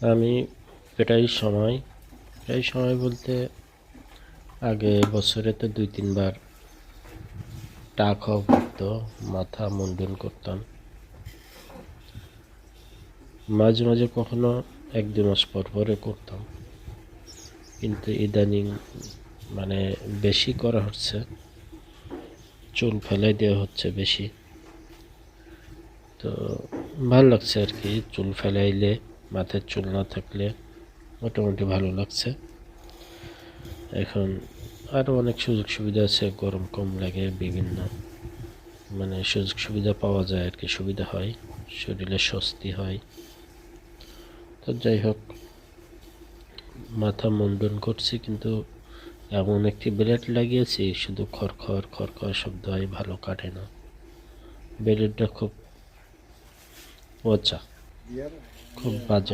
আমি প্রায় সময় বলতে আগে বছরে তো 2-3 বার টাক খাওয়া পড়তো, মাথা মুন্ডন করতাম। মাঝে মাঝে কখনো 1-2 মাস পর পরে করতাম, কিন্তু ইদানিং মানে বেশি করা হচ্ছে, চুল ফেলাই দেওয়া হচ্ছে বেশি। তো ভালো লাগছে আর কি, চুল ফেলাইলে, মাথায় চুল না থাকলে মোটামুটি ভালো লাগছে। এখন আরও অনেক সুযোগ সুবিধা আছে, গরম কম লাগে, বিভিন্ন মানে সুযোগ সুবিধা পাওয়া যায় আর কি, সুবিধা হয়, শরীরে স্বস্তি হয়। তো যাই হোক, মাথা মুন্ডন করছি, কিন্তু এমন একটি ব্লেড লাগিয়েছি শুধু খড়খড় খড়খড় শব্দ হয়, ভালো কাটে না। ব্লেডটা খুব পচা, খুব বাজে